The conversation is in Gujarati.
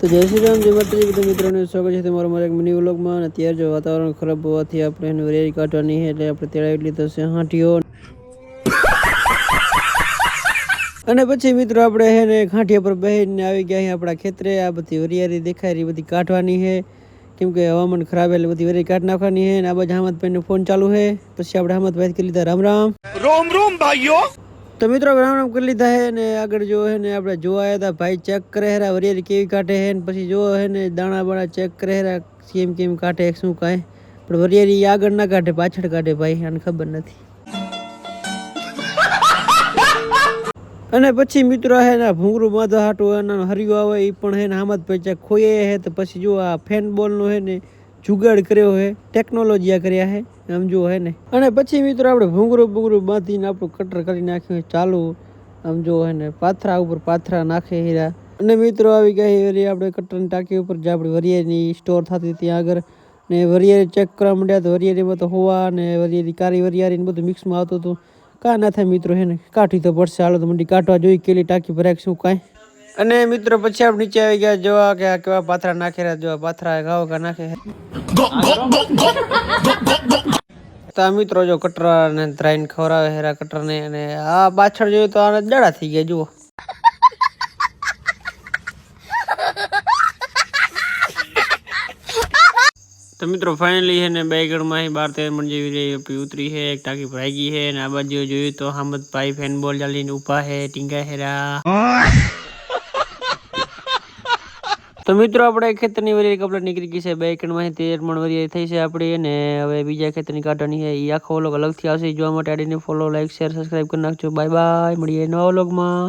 તો જય શ્રી રામ, જય માતાજી બધા મિત્રોને સ્વાગત છે તમારા મારા એક મિની વ્લોગમાં. અત્યારે જો વાતાવરણ ખરાબ હોવાથી આપણે એને વરિયાળી કાઢવાની છે, એટલે આપણે તેડાવી લીધો છે હાંઠીઓ. અને પછી મિત્રો આપણે હે ને ખાંઠિયા પર બેસીને આવી ગયા છીએ આપણા ખેતરે. આ બધી વરિયાળી દેખાય રહી બધી કાઢવાની છે, કેમ કે હવામાન ખરાબ એટલે બધી વરિયાળી કાઢ નાખવાની છે. અને આ બાજુ હમદભાઈનો ફોન ચાલુ છે. પછી આપણે હમદભાઈ કરી લીધા રામ રામ રોમ રોમ ભાઈઓ. તો મિત્રો રામ રામ કરી લીધા હે ને આગળ જો હે ને આપણે જોવા આવ્યા હતા. ભાઈ ચેક કરે હેરા વરિયાળી કેવી કાઢે હે ને પછી જો હે ને દાણા બાણા ચેક કરે હેરા કેમ કાઢે શું કાંઈ. પણ વરિયાળી આગળ ના કાઢે, પાછળ કાઢે ભાઈ, આને ખબર નથી. અને પછી મિત્રો હે ને ભૂંગરું માધા હાટું એના હરિયો આવે એ પણ હે ને આમ જ પછી ખોઈએ હે. તો પછી જો આ ફેન બોલનો હે ને જુગાડ કર્યો હે, ટેકનોલોજી કર્યા હે આમ જો હે ને. અને પછી મિત્રો આપણે ભૂંગરું બાંધીને આપણું કટર કરી નાખ્યું ચાલુ. આમ જો હે ને પાથરા ઉપર પાથરા નાખે હીરા. અને મિત્રો આવી ગયા વરી આપણે કટરની ટાંકી ઉપર જે આપણી વરિયાળીની સ્ટોર થતી ત્યાં આગળ. ને વરિયાળી ચેક કરવા માંડ્યા તો વરિયાળીમાં તો હોવા ને વરિયાળી કારી વરિયાળી ને બધું મિક્સમાં આવતું હતું. કાં ના થાય મિત્રો હે ને કાઢી તો પડશે. હાલો તો મંડી કાઢવા જોઈ કેલી ટાંકી ભરાય શું કાંઈ. અને મિત્રો પછી આપણે નીચે આવી ગયા જોવા કે આ કેવા પાથરા નાખેલા, જોવા પાથરા ઘાવ કા નાખે. તો આ મિત્રો જો કટરા ને ધ્રાઈને ખવડાવે હેરા કટર ને. અને આ પાછળ જોયું તો આને જાડા થઈ ગયા જુઓ. તો મિત્રો ફાઇનલી છે ને બેગણમાં 12-13 મણ જેવી ઉતરી છે. એક ટાંકી ભરાઈ ગઈ છે. અને આ બાજુ જોયું તો હામદભાઈ ફેન બોલ ચાલીને ઊભા છે, ટીંગા હેરા. તો મિત્રો આપણે ખેતરની વરિયાળી કપડા નીકળી ગઈ છે. 2 એકડમાં 13 મણ વરિયાળી થઈ છે આપણી. અને હવે બીજા ખેતરની કાઢવાની છે, એ આખો વ્લોગ અલગથી આવશે. જોવા માટે આડીને ફોલો, લાઈક, શેર, સબસ્ક્રાઈબ કરી નાખજો. બાય બાય, મળીએ નવા વ્લોગમાં.